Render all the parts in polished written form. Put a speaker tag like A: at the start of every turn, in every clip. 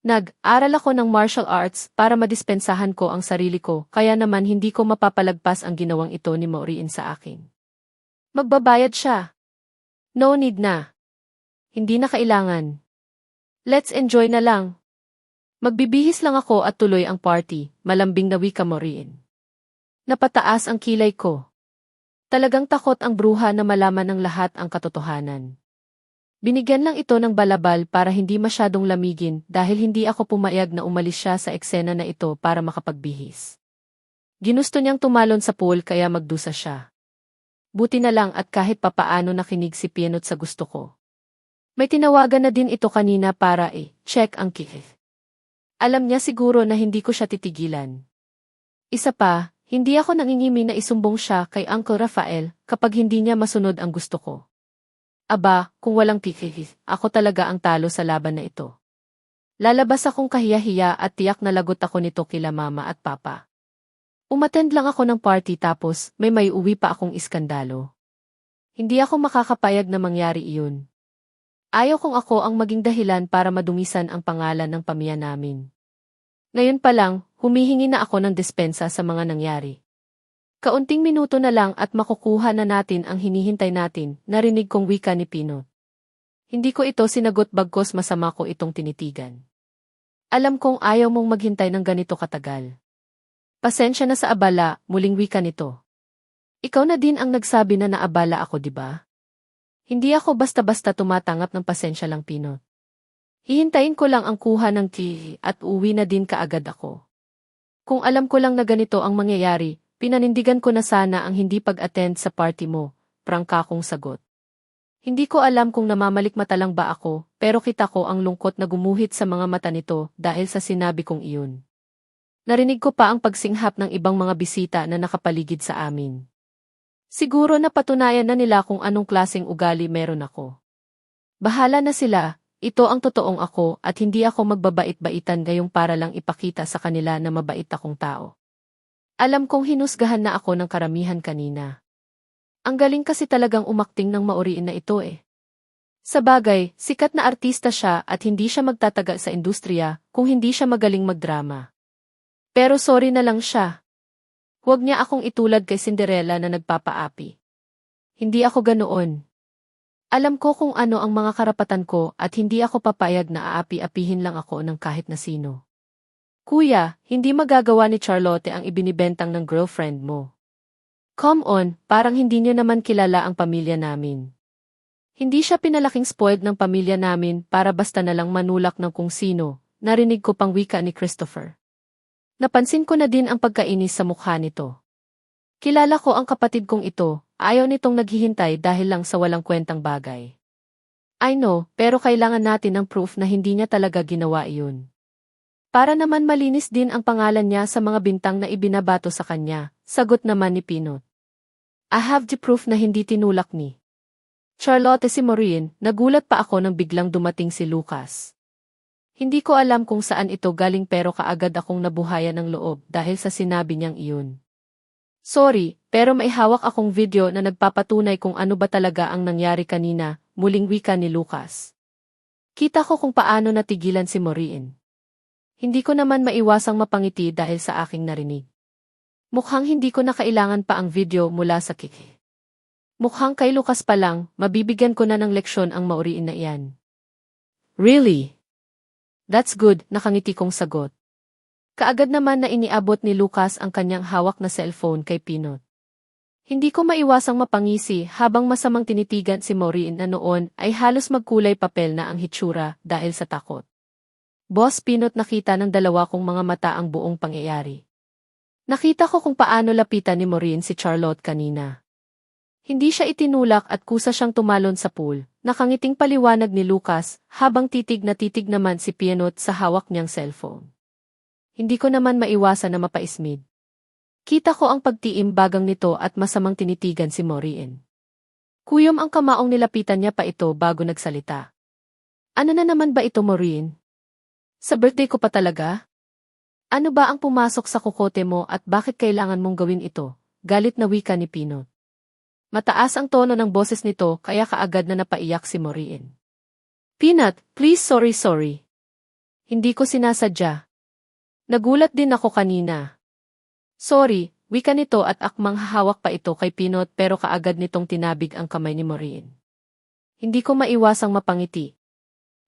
A: Nag-aral ako ng martial arts para madispensahan ko ang sarili ko, kaya naman hindi ko mapapalagpas ang ginawang ito ni Maureen sa akin. Magbabayad siya. No need na. Hindi na kailangan. Let's enjoy na lang. Magbibihis lang ako at tuloy ang party, malambing na wika Maureen. Napataas ang kilay ko. Talagang takot ang bruha na malaman ng lahat ang katotohanan. Binigyan lang ito ng balabal para hindi masyadong lamigin dahil hindi ako pumayag na umalis siya sa eksena na ito para makapagbihis. Ginusto niyang tumalon sa pool kaya magdusa siya. Buti na lang at kahit papaano nakinig si Pienot sa gusto ko. May tinawagan na din ito kanina para check ang kikih. Alam niya siguro na hindi ko siya titigilan. Isa pa, hindi ako nangingimi na isumbong siya kay Uncle Rafael kapag hindi niya masunod ang gusto ko. Aba, kung walang kikih, ako talaga ang talo sa laban na ito. Lalabas akong kahiya-hiya at tiyak na lagot ako nito kila mama at papa. Umattend lang ako ng party tapos may uwi pa akong iskandalo. Hindi ako makakapayag na mangyari iyon. Ayaw kong ako ang maging dahilan para madumisan ang pangalan ng pamilya namin. Ngayon pa lang, humihingi na ako ng dispensa sa mga nangyari. Kaunting minuto na lang at makukuha na natin ang hinihintay natin, narinig kong wika ni Pinot. Hindi ko ito sinagot bagkos masama ko itong tinitigan. Alam kong ayaw mong maghintay ng ganito katagal. Pasensya na sa abala, muling wika nito. Ikaw na din ang nagsabi na naabala ako, di ba? Hindi ako basta-basta tumatanggap ng pasensya lang, Pinot. Hihintayin ko lang ang kuha ng tea at uwi na din kaagad ako. Kung alam ko lang na ganito ang mangyayari, pinanindigan ko na sana ang hindi pag-attend sa party mo, prangka kong sagot. Hindi ko alam kung namamalikmata lang ba ako, pero kita ko ang lungkot na gumuhit sa mga mata nito dahil sa sinabi kong iyon. Narinig ko pa ang pagsinghap ng ibang mga bisita na nakapaligid sa amin. Siguro napatunayan na nila kung anong klaseng ugali meron ako. Bahala na sila, ito ang totoong ako at hindi ako magbabait-baitan ngayong para lang ipakita sa kanila na mabait akong tao. Alam kong hinusgahan na ako ng karamihan kanina. Ang galing kasi talagang umakting ng Maureen na ito . Sa bagay, sikat na artista siya at hindi siya magtataga sa industriya kung hindi siya magaling magdrama. Pero sorry na lang siya. Huwag niya akong itulad kay Cinderella na nagpapaapi. Hindi ako ganoon. Alam ko kung ano ang mga karapatan ko at hindi ako papayag na aapi-apihin lang ako ng kahit na sino. Kuya, hindi magagawa ni Charlotte ang ibinibentang ng girlfriend mo. Come on, parang hindi niyo naman kilala ang pamilya namin. Hindi siya pinalaking spoiled ng pamilya namin para basta na lang manulak ng kung sino, narinig ko pang wika ni Christopher. Napansin ko na din ang pagkainis sa mukha nito. Kilala ko ang kapatid kong ito, ayaw nitong naghihintay dahil lang sa walang kwentang bagay. I know, pero kailangan natin ng proof na hindi niya talaga ginawa iyon. Para naman malinis din ang pangalan niya sa mga bintang na ibinabato sa kanya, sagot naman ni Pinot. I have the proof na hindi tinulak ni Charlotte si Maureen, nagulat pa ako nang biglang dumating si Lucas. Hindi ko alam kung saan ito galing pero kaagad akong nabuhayan ng loob dahil sa sinabi niyang iyon. Sorry, pero may hawak akong video na nagpapatunay kung ano ba talaga ang nangyari kanina, muling wika ni Lucas. Kita ko kung paano natigilan si Maureen. Hindi ko naman maiwasang mapangiti dahil sa aking narinig. Mukhang hindi ko na kailangan pa ang video mula sa kiki. Mukhang kay Lucas pa lang, mabibigyan ko na ng leksyon ang Maureen na iyan. Really? That's good, nakangiti kong sagot. Kaagad naman na iniabot ni Lucas ang kanyang hawak na cellphone kay Pinot. Hindi ko maiwasang mapangisi habang masamang tinitigan si Maureen na noon ay halos magkulay papel na ang hitsura dahil sa takot. Boss Pinot, nakita ng dalawa kong mga mata ang buong pangyayari. Nakita ko kung paano lapitan ni Maureen si Charlotte kanina. Hindi siya itinulak at kusa siyang tumalon sa pool, nakangiting paliwanag ni Lucas habang titig naman si Pinot sa hawak niyang cellphone. Hindi ko naman maiwasan na mapaismid. Kita ko ang pagtiimbagang nito at masamang tinitigan si Maureen. Kuyom ang kamaong nilapitan niya pa ito bago nagsalita. Ano na naman ba ito, Maureen? Sa birthday ko pa talaga? Ano ba ang pumasok sa kokote mo at bakit kailangan mong gawin ito? Galit na wika ni Pinot. Mataas ang tono ng boses nito kaya kaagad na napaiyak si Maureen. Pinot, please sorry. Hindi ko sinasadya. Nagulat din ako kanina. Sorry, wika nito at akmang hahawak pa ito kay Pinot pero kaagad nitong tinabig ang kamay ni Maureen. Hindi ko maiwasang mapangiti.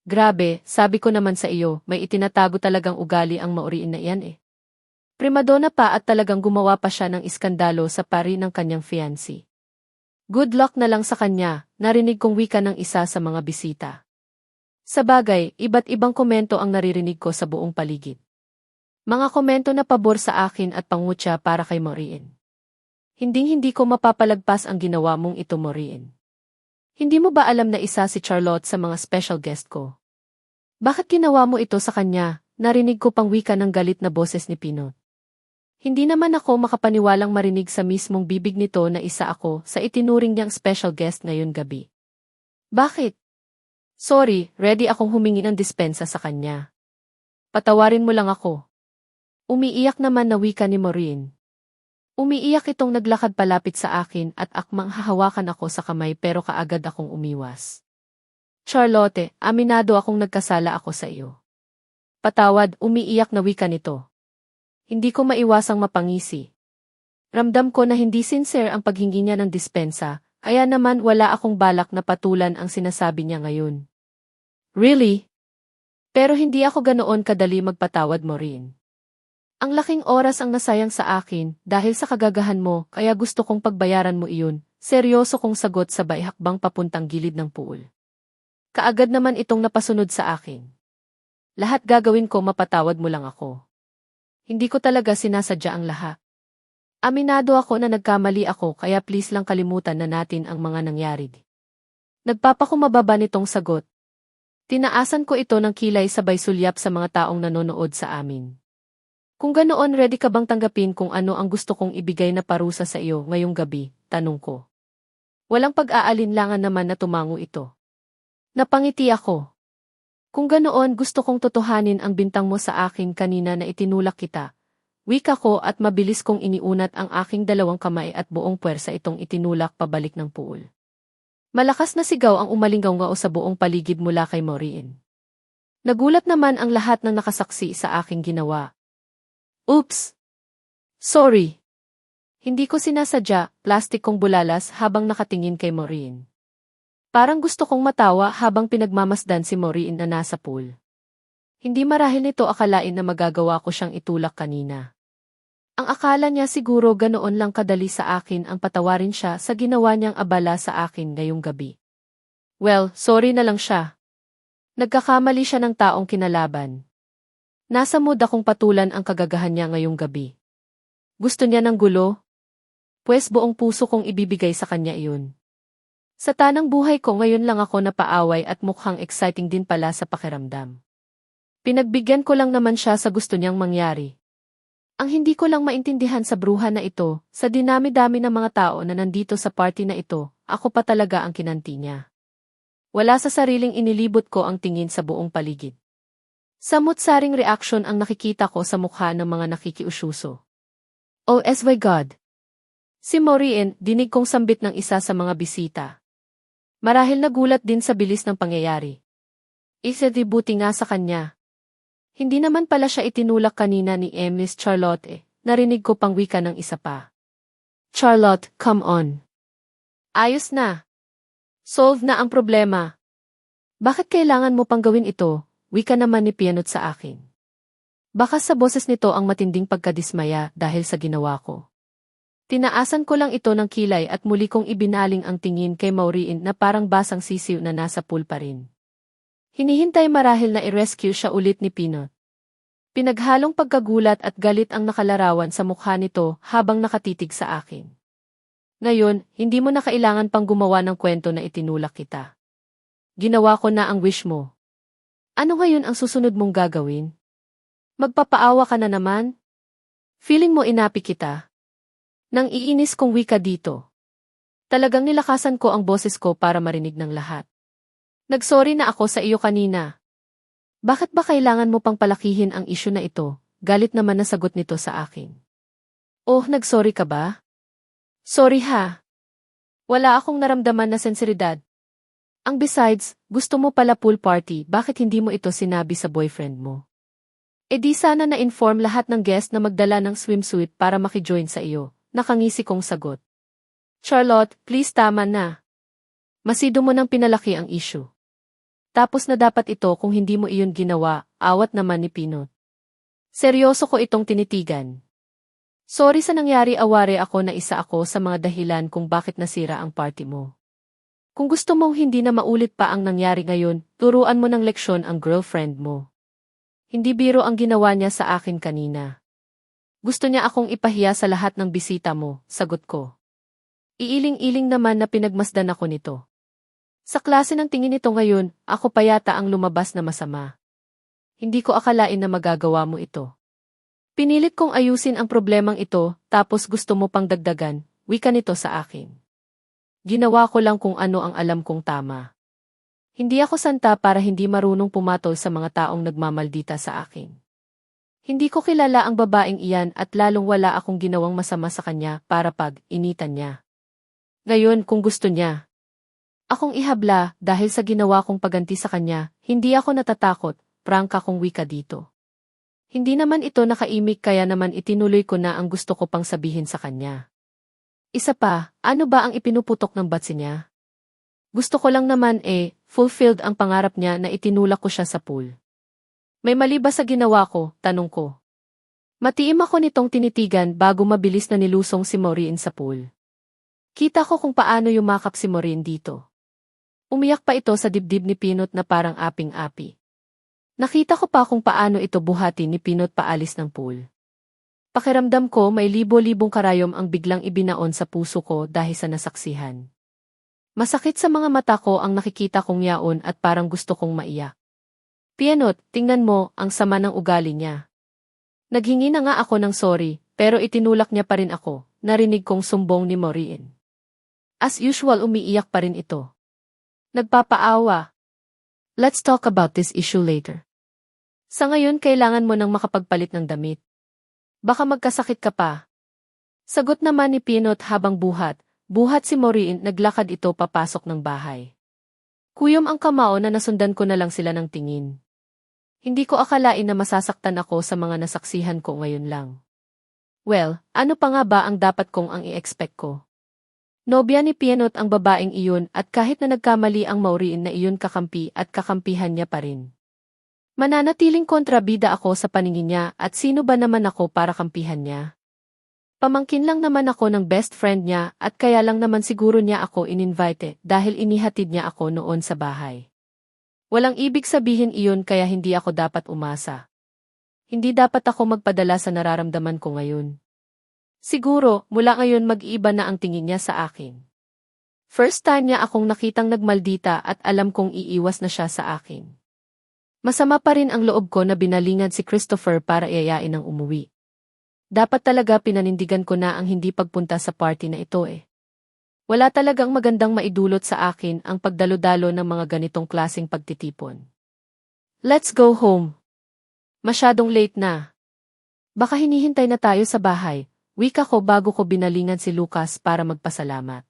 A: Grabe, sabi ko naman sa iyo, may itinatago talagang ugali ang Maureen na iyan eh. Primadona pa at talagang gumawa pa siya ng iskandalo sa pari ng kanyang fiancé. Good luck na lang sa kanya, narinig kong wika ng isa sa mga bisita. Sa bagay, iba't ibang komento ang naririnig ko sa buong paligid. Mga komento na pabor sa akin at pangutya para kay Maureen. Hinding-hindi ko mapapalagpas ang ginawa mong ito, Maureen. Hindi mo ba alam na isa si Charlotte sa mga special guest ko? Bakit ginawa mo ito sa kanya? Narinig ko pang wika ng galit na boses ni Pinot. Hindi naman ako makapaniwalang marinig sa mismong bibig nito na isa ako sa itinuring niyang special guest ngayon gabi. Bakit? Sorry, ready akong humingi ng dispensa sa kanya. Patawarin mo lang ako. Umiiyak naman na wika ni Maureen. Umiiyak itong naglakad palapit sa akin at akmang hahawakan ako sa kamay pero kaagad akong umiwas. Charlotte, aminado akong nagkasala ako sa iyo. Patawad, umiiyak na wika nito. Hindi ko maiwasang mapangisi. Ramdam ko na hindi sincere ang paghingi niya ng dispensa, kaya naman wala akong balak na patulan ang sinasabi niya ngayon. Really? Pero hindi ako ganoon kadali magpatawad, Maureen. Ang laking oras ang nasayang sa akin dahil sa kagagahan mo kaya gusto kong pagbayaran mo iyon, seryoso kong sagot sabay hakbang papuntang gilid ng pool. Kaagad naman itong napasunod sa akin. Lahat gagawin ko mapatawad mo lang ako. Hindi ko talaga sinasadya ang lahat. Aminado ako na nagkamali ako kaya please lang kalimutan na natin ang mga nangyari. Nagpapakumababa nitong sagot. Tinaasan ko ito ng kilay sabay sulyap sa mga taong nanonood sa amin. Kung ganoon, ready ka bang tanggapin kung ano ang gusto kong ibigay na parusa sa iyo ngayong gabi, tanong ko. Walang pag-aalinlangan naman na tumango ito. Napangiti ako. Kung ganoon, gusto kong totohanin ang bintang mo sa akin kanina na itinulak kita. Wika ko at mabilis kong iniunat ang aking dalawang kamay at buong puwersa itong itinulak pabalik ng pool. Malakas na sigaw ang umalinggaw-ngao sa buong paligid mula kay Maureen. Nagulat naman ang lahat ng nakasaksi sa aking ginawa. Oops! Sorry! Hindi ko sinasadya, plastik kong bulalas habang nakatingin kay Maureen. Parang gusto kong matawa habang pinagmamasdan si Maureen na nasa pool. Hindi marahil nito akalain na magagawa ko siyang itulak kanina. Ang akala niya siguro ganoon lang kadali sa akin ang patawarin siya sa ginawa niyang abala sa akin ngayong gabi. Well, sorry na lang siya. Nagkakamali siya ng taong kinalaban. Nasa mood akong patulan ang kagagahan niya ngayong gabi. Gusto niya ng gulo? Pwes buong puso kong ibibigay sa kanya iyon. Sa tanang buhay ko ngayon lang ako napaaway at mukhang exciting din pala sa pakiramdam. Pinagbigyan ko lang naman siya sa gusto niyang mangyari. Ang hindi ko lang maintindihan sa bruha na ito, sa dinami-dami ng mga tao na nandito sa party na ito, ako pa talaga ang kinanti niya. Wala sa sariling inilibot ko ang tingin sa buong paligid. Samut-saring reaksyon ang nakikita ko sa mukha ng mga nakikiusyuso. Oh my God! Si Maureen, dinig kong sambit ng isa sa mga bisita. Marahil nagulat din sa bilis ng pangyayari. Buti nga sa kanya. Hindi naman pala siya itinulak kanina ni Miss Charlotte. Narinig ko pang wika ng isa pa. Charlotte, come on. Ayos na. Solve na ang problema. Bakit kailangan mo pang gawin ito? Wika naman ni Pinot sa akin. Baka sa boses nito ang matinding pagkadismaya dahil sa ginawa ko. Tinaasan ko lang ito ng kilay at muli kong ibinaling ang tingin kay Maureen na parang basang sisiw na nasa pool pa rin. Hinihintay marahil na i-rescue siya ulit ni Pinot. Pinaghalong pagkagulat at galit ang nakalarawan sa mukha nito habang nakatitig sa akin. Ngayon, hindi mo na kailangan pang gumawa ng kwento na itinulak kita. Ginawa ko na ang wish mo. Ano ngayon ang susunod mong gagawin? Magpapaawa ka na naman? Feeling mo inapi kita? Nang iinis kong wika dito. Talagang nilakasan ko ang boses ko para marinig ng lahat. Nagsorry na ako sa iyo kanina. Bakit ba kailangan mo pang palakihin ang isyu na ito? Galit naman na sagot nito sa akin. Oh, nagsorry ka ba? Sorry ha. Wala akong naramdaman na sensiridad. Ang besides, gusto mo pala pool party, bakit hindi mo ito sinabi sa boyfriend mo? E di sana na-inform lahat ng guest na magdala ng swimsuit para makijoin sa iyo, nakangisi kong sagot. Charlotte, please tama na. Masido mo nang pinalaki ang issue. Tapos na dapat ito kung hindi mo iyon ginawa, awat naman ni Pinot. Seryoso ko itong tinitigan. Sorry sa nangyari, aware ako na isa ako sa mga dahilan kung bakit nasira ang party mo. Kung gusto mong hindi na maulit pa ang nangyari ngayon, turuan mo ng leksyon ang girlfriend mo. Hindi biro ang ginawa niya sa akin kanina. Gusto niya akong ipahiya sa lahat ng bisita mo, sagot ko. Iiling-iling naman na pinagmasdan ako nito. Sa klase ng tingin nito ngayon, ako pa yata ang lumabas na masama. Hindi ko akalain na magagawa mo ito. Pinilit kong ayusin ang problemang ito, tapos gusto mo pang dagdagan, wika nito sa akin. Ginawa ko lang kung ano ang alam kong tama. Hindi ako santa para hindi marunong pumatol sa mga taong nagmamaldita sa akin. Hindi ko kilala ang babaeng iyan at lalong wala akong ginawang masama sa kanya para pag-initan niya. Ngayon kung gusto niya akong ihabla dahil sa ginawa kong paganti sa kanya, hindi ako natatakot, prangka kong wika dito. Hindi naman ito nakaimik kaya naman itinuloy ko na ang gusto ko pang sabihin sa kanya. Isa pa, ano ba ang ipinuputok ng batsi niya? Gusto ko lang naman fulfilled ang pangarap niya na itinulak ko siya sa pool. May mali ba sa ginawa ko, tanong ko. Matiim ako nitong tinitigan bago mabilis na nilusong si Maureen sa pool. Kita ko kung paano yumakap si Maureen dito. Umiyak pa ito sa dibdib ni Pinot na parang aping-api. Nakita ko pa kung paano ito buhati ni Pinot paalis ng pool. Pakiramdam ko may libo-libong karayom ang biglang ibinaon sa puso ko dahil sa nasaksihan. Masakit sa mga mata ko ang nakikita kong yaon at parang gusto kong maiyak. Pinot, tingnan mo, ang sama ng ugali niya. Naghingi na nga ako ng sorry, pero itinulak niya pa rin ako, narinig kong sumbong ni Maureen. As usual umiiyak pa rin ito. Nagpapaawa. Let's talk about this issue later. Sa ngayon kailangan mo nang makapagpalit ng damit. Baka magkasakit ka pa. Sagot naman ni Pinot habang buhat si Maureen, naglakad ito papasok ng bahay. Kuyom ang kamao na nasundan ko na lang sila ng tingin. Hindi ko akalain na masasaktan ako sa mga nasaksihan ko ngayon lang. Well, ano pa nga ba ang dapat kong ang i-expect ko? Nobya ni Pinot ang babaeng iyon at kahit na nagkamali ang Maureen na iyon kakampi at kakampihan niya pa rin. Mananatiling kontrabida ako sa paningin niya at sino ba naman ako para kampihan niya? Pamangkin lang naman ako ng best friend niya at kaya lang naman siguro niya ako in-invite dahil inihatid niya ako noon sa bahay. Walang ibig sabihin iyon kaya hindi ako dapat umasa. Hindi dapat ako magpadala sa nararamdaman ko ngayon. Siguro, mula ngayon mag-iiba na ang tingin niya sa akin. First time niya akong nakitang nagmaldita at alam kong iiwas na siya sa akin. Masama pa rin ang loob ko na binalingan si Christopher para iayain ang umuwi. Dapat talaga pinanindigan ko na ang hindi pagpunta sa party na ito Wala talagang magandang maidulot sa akin ang pagdalo-dalo ng mga ganitong klaseng pagtitipon. Let's go home. Masyadong late na. Baka hinihintay na tayo sa bahay. Wika ko bago ko binalingan si Lucas para magpasalamat.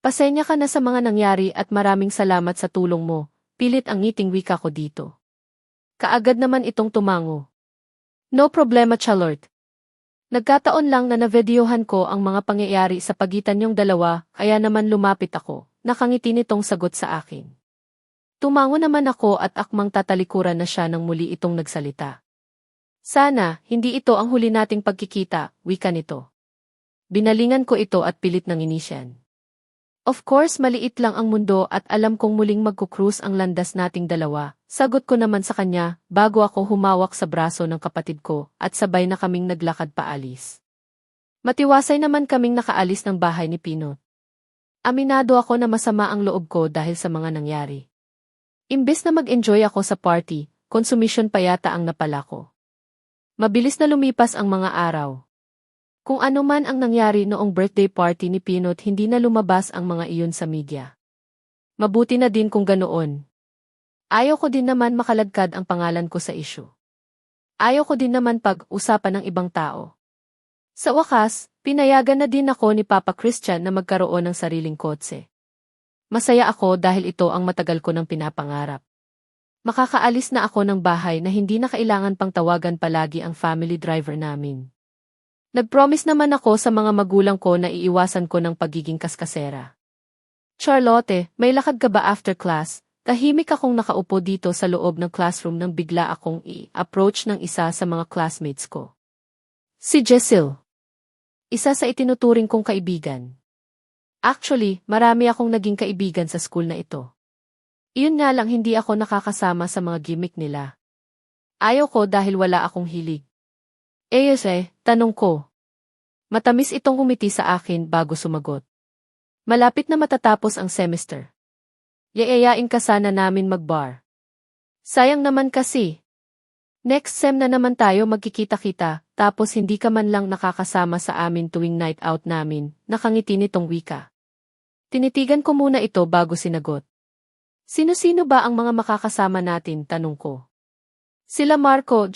A: Pasensya ka na sa mga nangyari at maraming salamat sa tulong mo, pilit ang ngiting wika ko dito. Kaagad naman itong tumango. No problema, Charlotte. Nagkataon lang na navideohan ko ang mga pangyayari sa pagitan niyong dalawa, kaya naman lumapit ako, nakangiti nitong sagot sa akin. Tumango naman ako at akmang tatalikuran na siya nang muli itong nagsalita. Sana, hindi ito ang huli nating pagkikita, wika nito. Binalingan ko ito at pilit nang inisyan. Of course maliit lang ang mundo at alam kong muling magkukrus ang landas nating dalawa, sagot ko naman sa kanya bago ako humawak sa braso ng kapatid ko at sabay na kaming naglakad paalis. Matiwasay naman kaming nakaalis ng bahay ni Pinot. Aminado ako na masama ang loob ko dahil sa mga nangyari. Imbes na mag-enjoy ako sa party, konsumisyon pa yata ang napala ko. Mabilis na lumipas ang mga araw. Kung ano man ang nangyari noong birthday party ni Pinot, hindi na lumabas ang mga iyon sa media. Mabuti na din kung ganoon. Ayaw ko din naman makalagkad ang pangalan ko sa issue. Ayaw ko din naman pag-usapan ng ibang tao. Sa wakas, pinayagan na din ako ni Papa Christian na magkaroon ng sariling kotse. Masaya ako dahil ito ang matagal ko nang pinapangarap. Makakaalis na ako ng bahay na hindi na kailangan pang tawagan palagi ang family driver namin. Nag-promise naman ako sa mga magulang ko na iiwasan ko ng pagiging kaskasera. Charlotte, may lakad ka ba after class? Tahimik akong nakaupo dito sa loob ng classroom nang bigla akong i-approach ng isa sa mga classmates ko. Si Jessil. Isa sa itinuturing kong kaibigan. Actually, marami akong naging kaibigan sa school na ito. Iyon nga lang hindi ako nakakasama sa mga gimmick nila. Ayaw ko dahil wala akong hilig. Tanong ko. Matamis itong umiti sa akin bago sumagot. Malapit na matatapos ang semester. Yayayain ka sana namin mag-bar. Sayang naman kasi. Next sem na naman tayo magkikita-kita, tapos hindi ka man lang nakakasama sa amin tuwing night out namin, nakangiti nitong wika. Tinitigan ko muna ito bago sinagot. Sino-sino ba ang mga makakasama natin, tanong ko. Sila Marco,